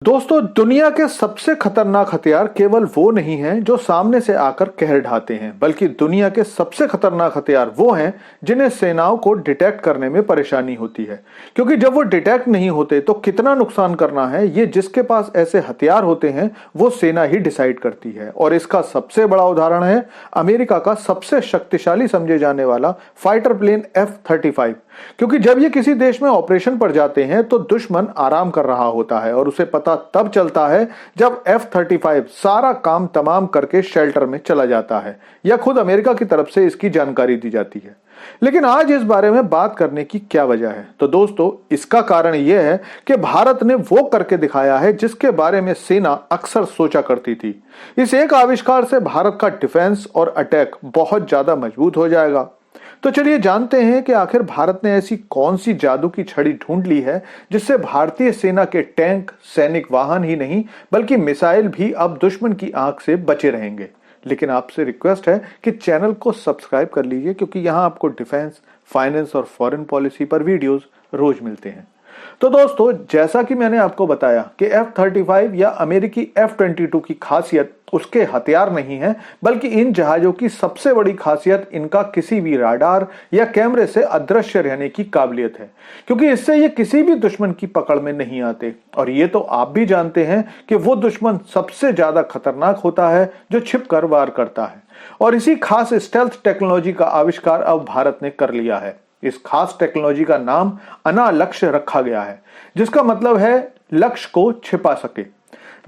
दोस्तों, दुनिया के सबसे खतरनाक हथियार केवल वो नहीं हैं जो सामने से आकर कहर ढाते हैं, बल्कि दुनिया के सबसे खतरनाक हथियार वो हैं जिन्हें सेनाओं को डिटेक्ट करने में परेशानी होती है। क्योंकि जब वो डिटेक्ट नहीं होते तो कितना नुकसान करना है, ये जिसके पास ऐसे हथियार होते हैं वो सेना ही डिसाइड करती है। और इसका सबसे बड़ा उदाहरण है अमेरिका का सबसे शक्तिशाली समझे जाने वाला फाइटर प्लेन F-35। क्योंकि जब ये किसी देश में ऑपरेशन पर जाते हैं तो दुश्मन आराम कर रहा होता है और उसे पता तब चलता है जब F-35 सारा काम तमाम करके शेल्टर में चला जाता है या खुद अमेरिका की तरफ से इसकी जानकारी दी जाती है। लेकिन आज इस बारे में बात करने की क्या वजह है? तो दोस्तों, इसका कारण यह है कि भारत ने वो करके दिखाया है जिसके बारे में सेना अक्सर सोचा करती थी। इस एक आविष्कार से भारत का डिफेंस और अटैक बहुत ज्यादा मजबूत हो जाएगा। तो चलिए जानते हैं कि आखिर भारत ने ऐसी कौन सी जादू की छड़ी ढूंढ ली है जिससे भारतीय सेना के टैंक, सैनिक वाहन ही नहीं बल्कि मिसाइल भी अब दुश्मन की आंख से बचे रहेंगे। लेकिन आपसे रिक्वेस्ट है कि चैनल को सब्सक्राइब कर लीजिए, क्योंकि यहां आपको डिफेंस, फाइनेंस और फॉरेन पॉलिसी पर वीडियोस रोज मिलते हैं। तो दोस्तों, जैसा कि मैंने आपको बताया कि F-35 या अमेरिकी F-22 की खासियत उसके हथियार नहीं है, बल्कि इन जहाजों की सबसे बड़ी खासियत इनका किसी भी राडार या कैमरे से अदृश्य रहने की काबिलियत है। क्योंकि इससे ये किसी भी दुश्मन की पकड़ में नहीं आते। और ये तो आप भी जानते हैं कि वो दुश्मन सबसे ज्यादा खतरनाक होता है जो छिपकर वार करता है। और इसी खास स्टेल्थ टेक्नोलॉजी का आविष्कार अब भारत ने कर लिया है। इस खास टेक्नोलॉजी का नाम अनालक्ष्य रखा गया है, जिसका मतलब है लक्ष्य को छिपा सके।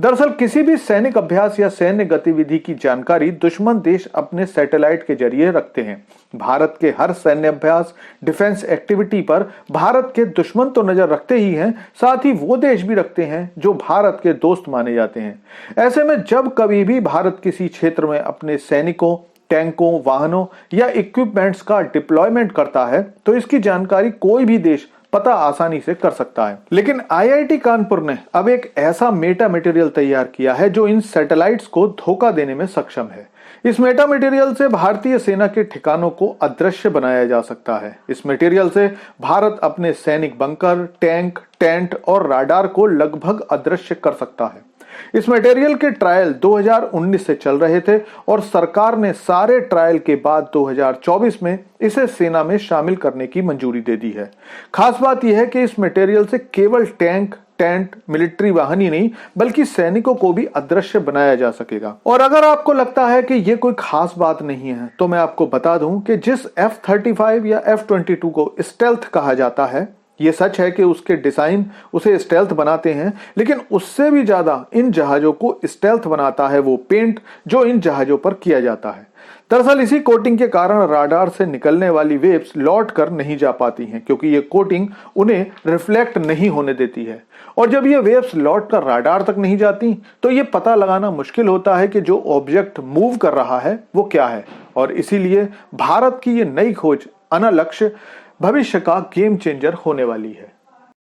दरअसल किसी भी सैनिक अभ्यास या सैन्य गतिविधि की जानकारी दुश्मन देश अपने सैटेलाइट के जरिए रखते हैं। भारत के हर सैन्य अभ्यास, डिफेंस एक्टिविटी पर भारत के दुश्मन तो नजर रखते ही हैं, साथ ही वो देश भी रखते हैं जो भारत के दोस्त माने जाते हैं। ऐसे में जब कभी भी भारत किसी क्षेत्र में अपने सैनिकों, टैंकों, वाहनों या इक्विपमेंट्स का डिप्लॉयमेंट करता है तो इसकी जानकारी कोई भी देश पता आसानी से कर सकता है। लेकिन IIT कानपुर ने अब एक ऐसा मेटा मटेरियल तैयार किया है जो इन सैटेलाइट्स को धोखा देने में सक्षम है। इस मेटा मटेरियल से भारतीय सेना के ठिकानों को अदृश्य बनाया जा सकता है। इस मटेरियल से भारत अपने सैनिक बंकर, टैंक, टेंट और राडार को लगभग अदृश्य कर सकता है। इस मटेरियल के ट्रायल 2019 से चल रहे थे और सरकार ने सारे ट्रायल के बाद 2024 में इसे सेना में शामिल करने की मंजूरी दे दी है। खास बात यह है कि इस मटेरियल से केवल टैंक, टेंट, मिलिट्री वाहन ही नहीं बल्कि सैनिकों को भी अदृश्य बनाया जा सकेगा। और अगर आपको लगता है कि यह कोई खास बात नहीं है तो मैं आपको बता दूं कि जिस F-35 या F-22 को स्टेल्थ कहा जाता है, ये सच है कि उसके डिजाइन उसे स्टेल्थ बनाते हैं, लेकिन उससे भी ज्यादा इन जहाजों को स्टेल्थ बनाता है वो पेंट जो इन जहाजों पर किया जाता है। दरअसल इसी कोटिंग के कारण राडार से निकलने वाली वेव्स लौट कर नहीं जा पाती हैं, क्योंकि ये कोटिंग उन्हें रिफ्लेक्ट नहीं होने देती है। और जब ये वेव्स लौट कर राडार तक नहीं जाती तो ये पता लगाना मुश्किल होता है कि जो ऑब्जेक्ट मूव कर रहा है वो क्या है। और इसीलिए भारत की ये नई खोज अनालक्ष्य भविष्य का गेम चेंजर होने वाली है।